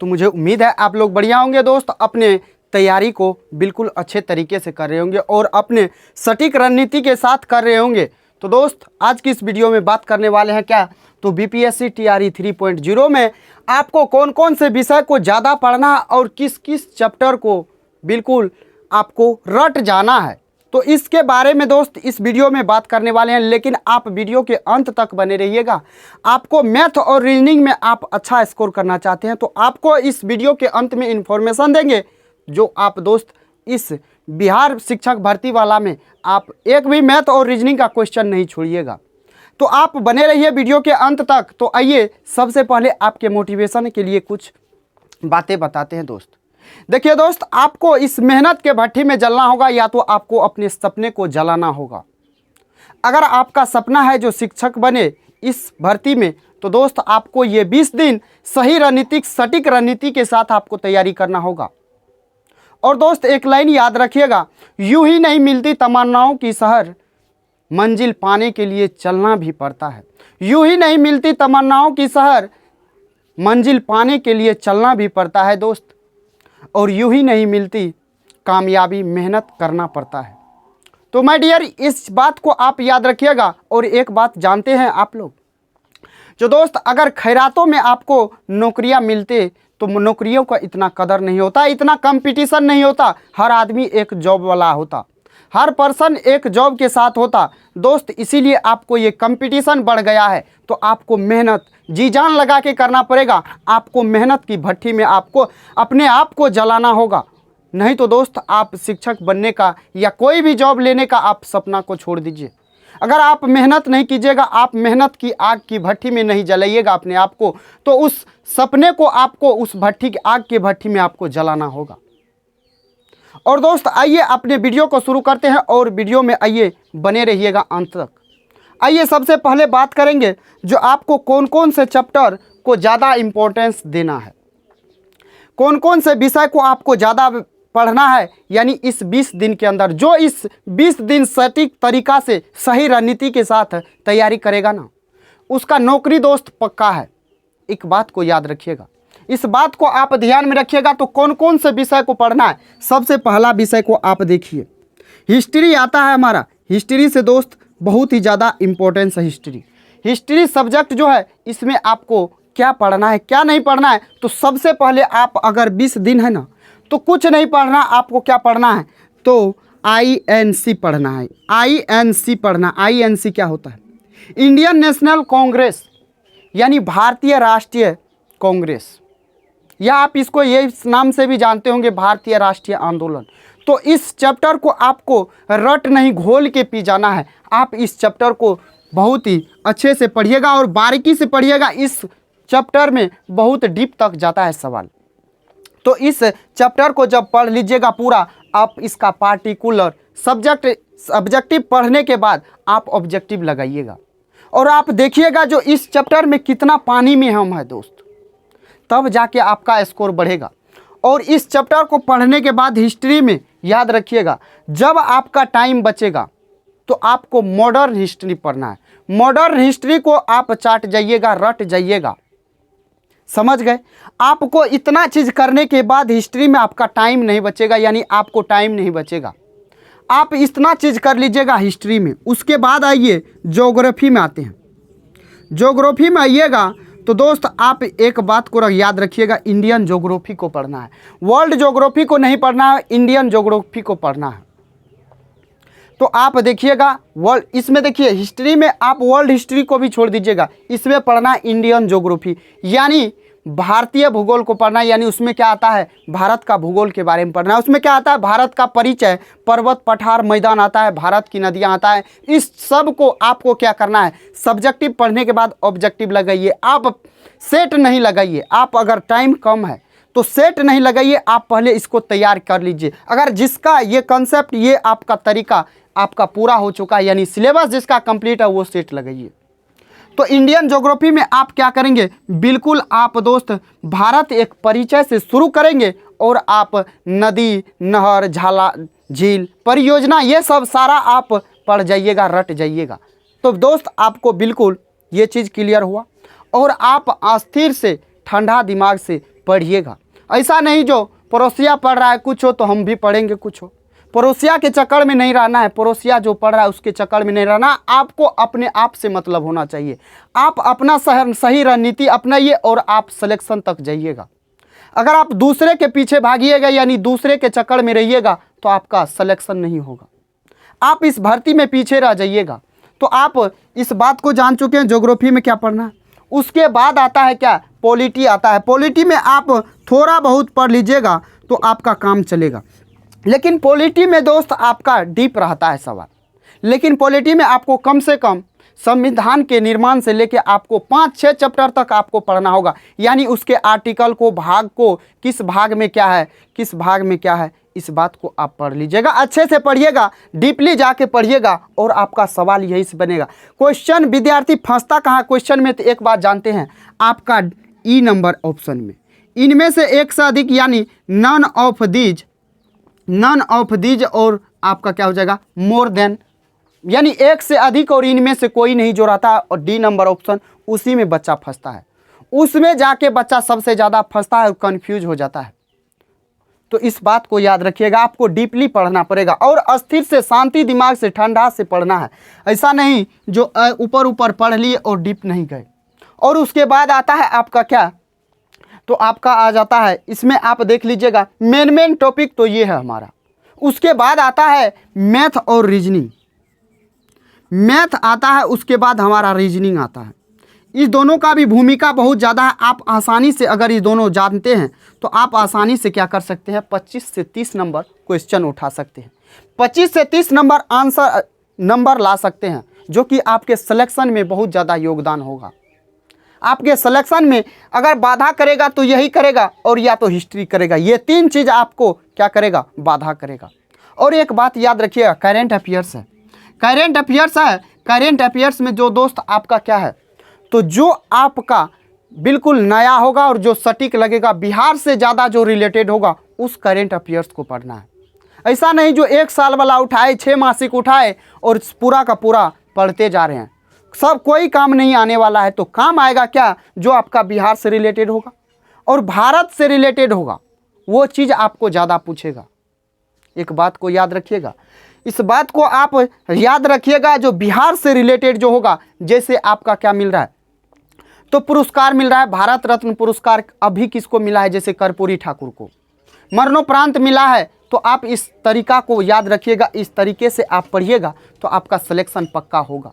तो मुझे उम्मीद है आप लोग बढ़िया होंगे दोस्त, अपने तैयारी को बिल्कुल अच्छे तरीके से कर रहे होंगे और अपने सटीक रणनीति के साथ कर रहे होंगे। तो दोस्त आज की इस वीडियो में बात करने वाले हैं क्या, तो बीपीएससी टीआरई 3.0 में आपको कौन कौन से विषय को ज़्यादा पढ़ना और किस किस चैप्टर को बिल्कुल आपको रट जाना है, तो इसके बारे में दोस्त इस वीडियो में बात करने वाले हैं। लेकिन आप वीडियो के अंत तक बने रहिएगा। आपको मैथ और रीजनिंग में आप अच्छा स्कोर करना चाहते हैं तो आपको इस वीडियो के अंत में इंफॉर्मेशन देंगे जो आप दोस्त इस बिहार शिक्षक भर्ती वाला में आप एक भी मैथ और रीजनिंग का क्वेश्चन नहीं छोड़िएगा। तो आप बने रहिए वीडियो के अंत तक। तो आइए सबसे पहले आपके मोटिवेशन के लिए कुछ बातें बताते हैं दोस्त। देखिए दोस्त, आपको इस मेहनत के भट्ठी में जलना होगा या तो आपको अपने सपने को जलाना होगा। अगर आपका सपना है जो शिक्षक बने इस भर्ती में, तो दोस्त आपको ये 20 दिन सही रणनीतिक सटीक रणनीति के साथ आपको तैयारी करना होगा। और दोस्त एक लाइन याद रखिएगा, यूं ही नहीं मिलती तमन्नाओं की शहर, मंजिल पाने के लिए चलना भी पड़ता है। यूं ही नहीं मिलती तमन्नाओं की शहर, मंजिल पाने के लिए चलना भी पड़ता है दोस्त। और यूं ही नहीं मिलती कामयाबी, मेहनत करना पड़ता है। तो माय डियर, इस बात को आप याद रखिएगा। और एक बात जानते हैं आप लोग, जो दोस्त अगर खैरातों में आपको नौकरियां मिलते तो नौकरियों का इतना कदर नहीं होता, इतना कंपटीशन नहीं होता। हर आदमी एक जॉब वाला होता, हर पर्सन एक जॉब के साथ होता दोस्त। इसीलिए आपको ये कंपटीशन बढ़ गया है। तो आपको मेहनत जी जान लगा के करना पड़ेगा। आपको मेहनत की भट्ठी में आपको अपने आप को जलाना होगा। नहीं तो दोस्त आप शिक्षक बनने का या कोई भी जॉब लेने का आप सपना को छोड़ दीजिए। अगर आप मेहनत नहीं कीजिएगा, आप मेहनत की आग की भट्ठी में नहीं जलाइएगा अपने आप को, तो उस सपने को आपको उस भट्ठी की आग की भट्ठी में आपको जलाना होगा। और दोस्त आइए अपने वीडियो को शुरू करते हैं और वीडियो में आइए बने रहिएगा अंत तक। आइए सबसे पहले बात करेंगे जो आपको कौन कौन से चैप्टर को ज़्यादा इम्पोर्टेंस देना है, कौन कौन से विषय को आपको ज़्यादा पढ़ना है। यानी इस 20 दिन के अंदर जो इस 20 दिन सटीक तरीका से सही रणनीति के साथ तैयारी करेगा ना, उसका नौकरी दोस्त पक्का है। एक बात को याद रखिएगा, इस बात को आप ध्यान में रखिएगा। तो कौन कौन से विषय को पढ़ना है, सबसे पहला विषय को आप देखिए, हिस्ट्री आता है हमारा। हिस्ट्री से दोस्त बहुत ही ज़्यादा इम्पोर्टेंस है हिस्ट्री सब्जेक्ट जो है, इसमें आपको क्या पढ़ना है क्या नहीं पढ़ना है। तो सबसे पहले आप अगर 20 दिन है ना, तो कुछ नहीं पढ़ना, आपको क्या पढ़ना है, तो INC पढ़ना है। INC पढ़ना। INC क्या होता है, इंडियन नेशनल कांग्रेस, यानी भारतीय राष्ट्रीय कांग्रेस, या आप इसको ये नाम से भी जानते होंगे भारतीय राष्ट्रीय आंदोलन। तो इस चैप्टर को आपको रट नहीं घोल के पी जाना है। आप इस चैप्टर को बहुत ही अच्छे से पढ़िएगा और बारीकी से पढ़िएगा। इस चैप्टर में बहुत डीप तक जाता है सवाल। तो इस चैप्टर को जब पढ़ लीजिएगा पूरा, आप इसका पार्टिकुलर सब्जेक्टिव पढ़ने के बाद आप ऑब्जेक्टिव लगाइएगा और आप देखिएगा जो इस चैप्टर में कितना पानी में हम हैं दोस्त, तब जाके आपका स्कोर बढ़ेगा। और इस चैप्टर को पढ़ने के बाद हिस्ट्री में याद रखिएगा, जब आपका टाइम बचेगा तो आपको मॉडर्न हिस्ट्री पढ़ना है। मॉडर्न हिस्ट्री को आप चाट जाइएगा, रट जाइएगा, समझ गए। आपको इतना चीज़ करने के बाद हिस्ट्री में आपका टाइम नहीं बचेगा, यानी आपको टाइम नहीं बचेगा। आप इतना चीज़ कर लीजिएगा हिस्ट्री में। उसके बाद आइए ज्योग्राफी में आते हैं। ज्योग्राफी में आइएगा तो दोस्त आप एक बात को याद रखिएगा, इंडियन ज्योग्राफी को पढ़ना है। वर्ल्ड ज्योग्राफी को नहीं पढ़ना है, इंडियन ज्योग्राफी को पढ़ना है। तो आप देखिएगा वर्ल्ड, इसमें देखिए हिस्ट्री में आप वर्ल्ड हिस्ट्री को भी छोड़ दीजिएगा, इसमें पढ़ना है इंडियन ज्योग्राफी, यानी भारतीय भूगोल को पढ़ना है। यानी उसमें क्या आता है, भारत का भूगोल के बारे में पढ़ना है। उसमें क्या आता है, भारत का परिचय, पर्वत पठार मैदान आता है, भारत की नदियाँ आता है। इस सब को आपको क्या करना है, सब्जेक्टिव पढ़ने के बाद ऑब्जेक्टिव लगाइए। आप सेट नहीं लगाइए, आप अगर टाइम कम है तो सेट नहीं लगाइए, आप पहले इसको तैयार कर लीजिए। अगर जिसका ये कंसेप्ट, ये आपका तरीका आपका पूरा हो चुका है, यानी सिलेबस जिसका कंप्लीट है, वो सेट लगाइए। तो इंडियन ज्योग्राफी में आप क्या करेंगे, बिल्कुल आप दोस्त भारत एक परिचय से शुरू करेंगे और आप नदी, नहर, झाला, झील, परियोजना, ये सब सारा आप पढ़ जाइएगा, रट जाइएगा। तो दोस्त आपको बिल्कुल ये चीज़ क्लियर हुआ और आप अस्थिर से ठंडा दिमाग से पढ़िएगा। ऐसा नहीं जो पड़ोसिया पढ़ रहा है कुछ हो तो हम भी पढ़ेंगे कुछ हो। पड़ोसिया के चक्कर में नहीं रहना है, पड़ोसिया जो पढ़ रहा है उसके चक्कर में नहीं रहना। आपको अपने आप से मतलब होना चाहिए। आप अपना सही रणनीति अपनाइए और आप सिलेक्शन तक जाइएगा। अगर आप दूसरे के पीछे भागिएगा यानी दूसरे के चक्कर में रहिएगा तो आपका सिलेक्शन नहीं होगा, आप इस भर्ती में पीछे रह जाइएगा। तो आप इस बात को जान चुके हैं ज्योग्राफी में क्या पढ़ना है। उसके बाद आता है क्या, पॉलिटी आता है। पॉलिटी में आप थोड़ा बहुत पढ़ लीजिएगा तो आपका काम चलेगा। लेकिन पॉलिटी में दोस्त आपका डीप रहता है सवाल। लेकिन पॉलिटी में आपको कम से कम संविधान के निर्माण से लेकर आपको 5-6 चैप्टर तक आपको पढ़ना होगा। यानी उसके आर्टिकल को, भाग को, किस भाग में क्या है, किस भाग में क्या है, इस बात को आप पढ़ लीजिएगा। अच्छे से पढ़िएगा, डीपली जाके पढ़िएगा और आपका सवाल यही से बनेगा। क्वेश्चन विद्यार्थी फंसता कहाँ क्वेश्चन में, तो एक बात जानते हैं, आपका ई नंबर ऑप्शन में इनमें से एक से अधिक यानी नन ऑफ दीज और आपका क्या हो जाएगा मोर देन, यानी एक से अधिक और इनमें से कोई नहीं जो रहता है। और डी नंबर ऑप्शन उसी में बच्चा फंसता है, उसमें जाके बच्चा सबसे ज़्यादा फंसता है और कंफ्यूज हो जाता है। तो इस बात को याद रखिएगा, आपको डीपली पढ़ना पड़ेगा और अस्थिर से, शांति दिमाग से, ठंडा से पढ़ना है। ऐसा नहीं जो ऊपर ऊपर पढ़ लिए और डीप नहीं गए। और उसके बाद आता है आपका क्या, तो आपका आ जाता है, इसमें आप देख लीजिएगा मेन टॉपिक तो ये है हमारा। उसके बाद आता है मैथ और रीजनिंग। मैथ आता है, उसके बाद हमारा रीजनिंग आता है। इस दोनों का भी भूमिका बहुत ज़्यादा है। आप आसानी से अगर ये दोनों जानते हैं तो आप आसानी से क्या कर सकते हैं, 25 से 30 नंबर क्वेश्चन उठा सकते हैं। 25 से 30 नंबर आंसर नंबर ला सकते हैं, जो कि आपके सिलेक्शन में बहुत ज़्यादा योगदान होगा। आपके सिलेक्शन में अगर बाधा करेगा तो यही करेगा, और या तो हिस्ट्री करेगा। ये तीन चीज़ आपको क्या करेगा, बाधा करेगा। और एक बात याद रखिएगा, करेंट अफेयर्स है। करेंट अफेयर्स है, करेंट अफेयर्स में जो दोस्त आपका क्या है, तो जो आपका बिल्कुल नया होगा और जो सटीक लगेगा, बिहार से ज़्यादा जो रिलेटेड होगा, उस करेंट अफेयर्स को पढ़ना है। ऐसा नहीं जो 1 साल वाला उठाए, 6 मासिक उठाए और पूरा का पूरा पढ़ते जा रहे हैं। सब कोई काम नहीं आने वाला है। तो काम आएगा क्या, जो आपका बिहार से रिलेटेड होगा और भारत से रिलेटेड होगा, वो चीज़ आपको ज़्यादा पूछेगा। एक बात को याद रखिएगा, इस बात को आप याद रखिएगा, जो बिहार से रिलेटेड जो होगा, जैसे आपका क्या मिल रहा है, तो पुरस्कार मिल रहा है, भारत रत्न पुरस्कार अभी किसको मिला है, जैसे कर्पूरी ठाकुर को मरणोपरांत मिला है। तो आप इस तरीका को याद रखिएगा, इस तरीके से आप पढ़िएगा तो आपका सिलेक्शन पक्का होगा।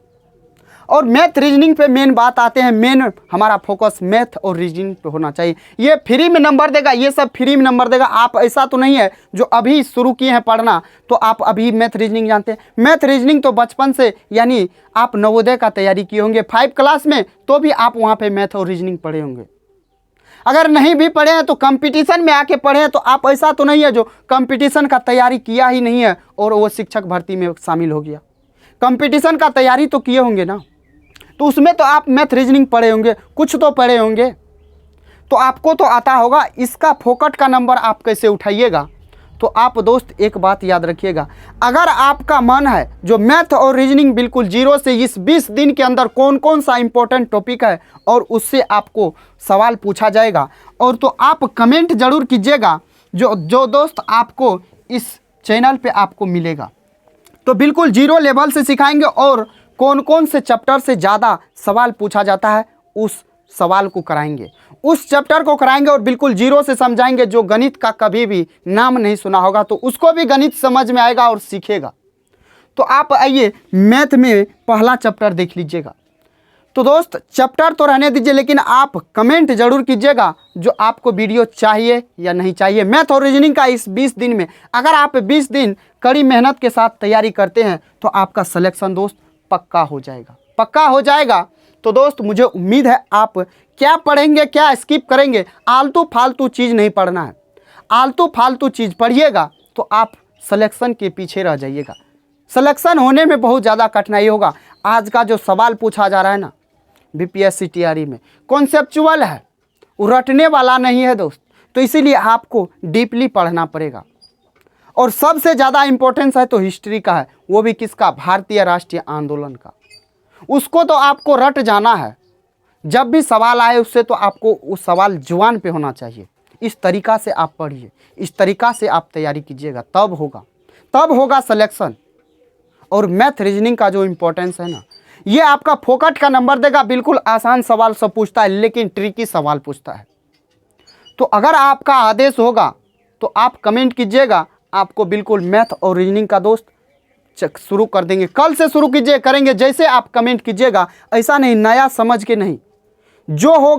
और मैथ रीजनिंग पे मेन बात आते हैं, मेन हमारा फोकस मैथ और रीजनिंग पे होना चाहिए। ये फ्री में नंबर देगा, ये सब फ्री में नंबर देगा। आप ऐसा तो नहीं है जो अभी शुरू किए हैं पढ़ना तो आप अभी मैथ रीजनिंग जानते हैं। मैथ रीजनिंग तो बचपन से, यानी आप नवोदय का तैयारी किए होंगे 5 क्लास में, तो भी आप वहाँ पर मैथ और रीजनिंग पढ़े होंगे। अगर नहीं भी पढ़े हैं तो कंपटीशन में आके पढ़े हैं, तो आप ऐसा तो नहीं है जो कंपटीशन का तैयारी किया ही नहीं है और वो शिक्षक भर्ती में शामिल हो गया। कंपटीशन का तैयारी तो किए होंगे ना, तो उसमें तो आप मैथ रीजनिंग पढ़े होंगे, कुछ तो पढ़े होंगे, तो आपको तो आता होगा। इसका फोकट का नंबर आप कैसे उठाइएगा, तो आप दोस्त एक बात याद रखिएगा, अगर आपका मन है जो मैथ और रीजनिंग बिल्कुल जीरो से इस 20 दिन के अंदर कौन कौन सा इंपॉर्टेंट टॉपिक है और उससे आपको सवाल पूछा जाएगा, और तो आप कमेंट जरूर कीजिएगा। जो दोस्त आपको इस चैनल पे आपको मिलेगा, तो बिल्कुल जीरो लेवल से सिखाएंगे और कौन कौन से चैप्टर से ज़्यादा सवाल पूछा जाता है उस सवाल को कराएंगे, उस चैप्टर को कराएंगे और बिल्कुल जीरो से समझाएंगे। जो गणित का कभी भी नाम नहीं सुना होगा तो उसको भी गणित समझ में आएगा और सीखेगा। तो आप आइए मैथ में पहला चैप्टर देख लीजिएगा। तो दोस्त चैप्टर तो रहने दीजिए, लेकिन आप कमेंट जरूर कीजिएगा जो आपको वीडियो चाहिए या नहीं चाहिए। मैथ और रीजनिंग का इस 20 दिन में अगर आप 20 दिन कड़ी मेहनत के साथ तैयारी करते हैं तो आपका सिलेक्शन दोस्त पक्का हो जाएगा, पक्का हो जाएगा। तो दोस्त मुझे उम्मीद है आप क्या पढ़ेंगे, क्या स्किप करेंगे। आलतू फालतू चीज़ नहीं पढ़ना है, आलतू फालतू चीज़ पढ़िएगा तो आप सिलेक्शन के पीछे रह जाइएगा। सिलेक्शन होने में बहुत ज़्यादा कठिनाई होगा। आज का जो सवाल पूछा जा रहा है ना बीपीएससी टीआरई में, कॉन्सेप्चुअल है, वो रटने वाला नहीं है दोस्त। तो इसीलिए आपको डीपली पढ़ना पड़ेगा। और सबसे ज़्यादा इम्पोर्टेंस है तो हिस्ट्री का है, वो भी किसका, भारतीय राष्ट्रीय आंदोलन का। उसको तो आपको रट जाना है, जब भी सवाल आए उससे तो आपको उस सवाल जुबान पे होना चाहिए। इस तरीक़ा से आप पढ़िए, इस तरीक़ा से आप तैयारी कीजिएगा, तब होगा सिलेक्शन। और मैथ रीजनिंग का जो इम्पोर्टेंस है ना, ये आपका फोकट का नंबर देगा। बिल्कुल आसान सवाल सब पूछता है, लेकिन ट्रिकी सवाल पूछता है। तो अगर आपका आदेश होगा तो आप कमेंट कीजिएगा, आपको बिल्कुल मैथ और रीजनिंग का दोस्त शुरू कर देंगे। कल से शुरू कीजिए, करेंगे। जैसे आप कमेंट कीजिएगा, ऐसा नहीं नया समझ के नहीं, जो होगा